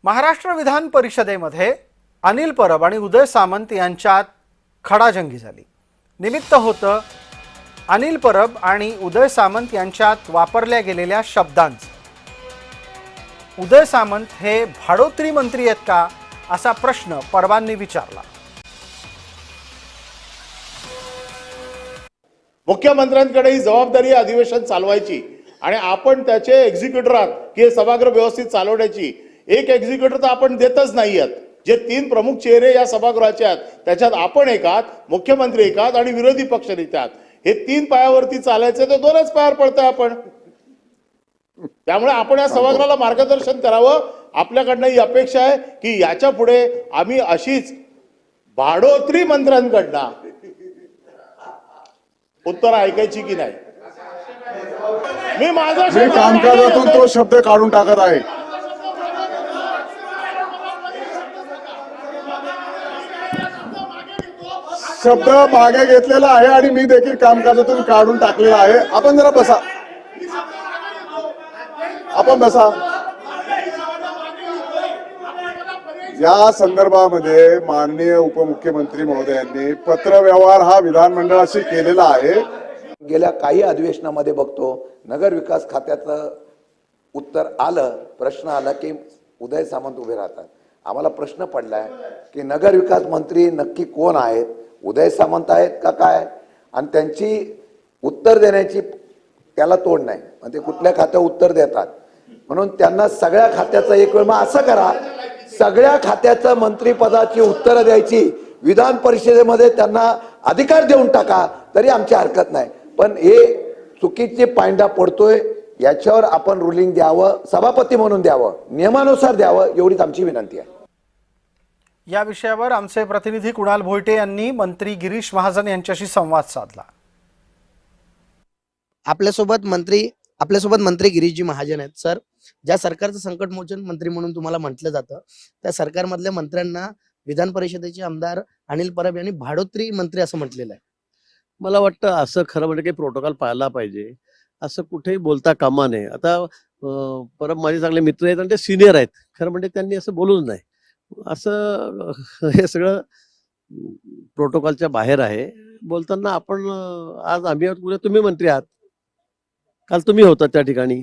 महाराष्ट्र विधान परिषदेमध्ये अनिल परब आणि उदय सामंत यांच्यात खडाजंगी झाली। निमित्त होतं अनिल परब आणि उदय सामंत यांच्यात वापरल्या गेलेल्या शब्दांचं। उदय सामंत हे भाडोत्री मंत्री आहेत का असा प्रश्न परबांनी विचारला। मुख्यमंत्र्यांकडे ही जबाबदारी अधिवेशन चालवायची आणि आपण त्याचे एक्झिक्युटिव्ह आहात की हे सभागृह व्यवस्थित चालवण्याची। एक एक्झिक्युटिव्ह तर आपण देतच नाही आहेत। जे तीन प्रमुख चेहरे या सभागृहाचे आहेत त्याच्यात आपण एक आहात, मुख्यमंत्री एक आहात आणि विरोधी पक्षनेते आहात। हे तीन पायावरती चालायचे तर दोनच पायावर पडतोय आपण। त्यामुळे आपण या सभागृहाला मार्गदर्शन करावं। आपल्याकडनं ही अपेक्षा आहे की याच्या पुढे आम्ही अशीच भाडोत्री मंत्र्यांकडनं उत्तर ऐकायची की नाही। मी कामकाजातून तो शब्द काढून टाकत आहे। शब्द मागे घेतलेला आहे आणि मी देखील कामकाजातून काढून टाकलेला आहे। आपण जरा बसा, आपण बसा। या संदर्भामध्ये माननीय उपमुख्यमंत्री महोदयांनी पत्रव्यवहार हा विधानमंडळाशी केलेला आहे। गेल्या काही अधिवेशनामध्ये बघतो नगर विकास खात्याचं उत्तर आलं, प्रश्न आला की उदय सामंत उभे राहतात। आम्हाला प्रश्न पडलाय की नगर विकास मंत्री नक्की कोण आहेत, उदय सामंत आहेत का काय, आणि त्यांची उत्तर देण्याची त्याला तोड नाही, म्हणजे कुठल्या खात्यावर उत्तर देतात म्हणून त्यांना सगळ्या खात्याचं एक वेळ मग असं करा, सगळ्या खात्याचं मंत्रिपदाची उत्तरं द्यायची विधान परिषदेमध्ये त्यांना अधिकार देऊन टाका तरी आमची हरकत नाही। पण हे चुकीचे पायंडा पडतोय, याच्यावर आपण रुलिंग द्यावं, सभापती म्हणून द्यावं, नियमानुसार द्यावं, एवढीच आमची विनंती आहे। या विषयावर आमचे प्रतिनिधी कुणाल भोईटे यांनी मंत्री गिरीश महाजन यांच्याशी संवाद साधला। आपल्यासोबत मंत्री गिरीशजी महाजन आहेत। सर, ज्या सरकारचं संकटमोचन मंत्री म्हणून तुम्हाला म्हटलं जातं त्या सरकारमधल्या मंत्र्यांना विधान परिषदेचे आमदार अनिल परब यांनी भाडोत्री मंत्री असं म्हटलेलं आहे। मला वाटतं असं खरं म्हणजे काही प्रोटोकॉल पाळला पाहिजे, असं कुठेही बोलता कामा नये। आता परब माझे चांगले मित्र आहेत आणि ते सिनियर आहेत, खरं म्हणजे त्यांनी असं बोलूच नाही। असं हे सगळं प्रोटोकॉलच्या बाहेर आहे। बोलताना आपण आज आम्ही आहोत, उद्या तुम्ही मंत्री आहात, काल तुम्ही होता त्या ठिकाणी।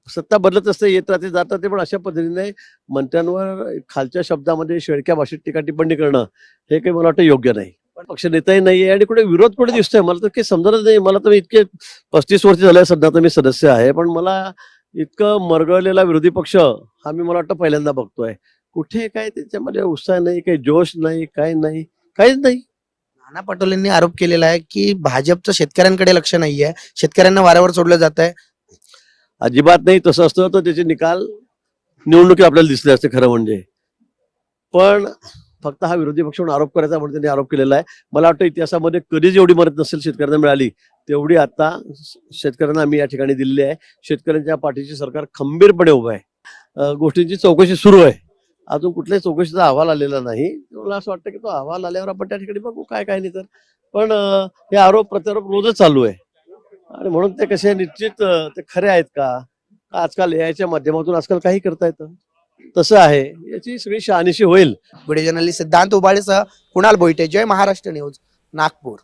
सत्ता बदलत असते, येत राहते जात राहते, पण अशा पद्धतीने मंत्र्यांवर खालच्या शब्दामध्ये शेळक्या भाषेत टीका टिप्पणी करणं हे काही मला वाटतं योग्य नाही। पक्ष नेताही नाहीये आणि कुठे विरोध कुठे दिसतोय मला तर काही समजतच नाही। मला तर इतके 35 वर्ष झाले सध्या तर मी सदस्य आहे, पण मला इतकं मरगळलेला विरोधी पक्ष हा मी मला वाटतं पहिल्यांदा बघतोय। कुठे काय त्याच्यामध्ये उत्साह नाही, काही जोश नाही, काय नाही, काहीच नाही। नाना पटोलेंनी आरोप केलेला आहे की भाजपचं शेतकऱ्यांकडे लक्ष नाहीये, शेतकऱ्यांना वाऱ्यावर सोडलं जात आहे। अजिबात नाही, तसं असतं तर त्याचे निकाल निवडणुकीत आपल्याला दिसले असते खरं म्हणजे। पण फक्त हा विरोधी पक्ष म्हणून आरोप करायचा म्हणून त्यांनी आरोप केलेला आहे। मला वाटतं इतिहासामध्ये कधीच एवढी मदत नसेल शेतकऱ्यांना मिळाली तेवढी आता शेतकऱ्यांना आम्ही या ठिकाणी दिलेली आहे। शेतकऱ्यांच्या पाठीशी सरकार खंबीरपणे उभं आहे। गोष्टींची चौकशी सुरू आहे, अजून कुठल्याही चौकशीचा अहवाल आलेला नाही। मला असं वाटतं की तो अहवाल आल्यावर आपण त्या ठिकाणी बघू काय काय नाही तर। पण हे आरोप प्रत्यारोप रोजच चालू आहे आणि म्हणून ते कसे निश्चित ते खरे आहेत का आजकाल याच्या माध्यमातून आजकाल काही करता येतं तसं आहे, याची सगळी शहानिशी होईल। व्हिडिओ जर्नलिस्ट सिद्धांत उबाळेसह कुणाल भोईटे, जय महाराष्ट्र न्यूज, नागपूर।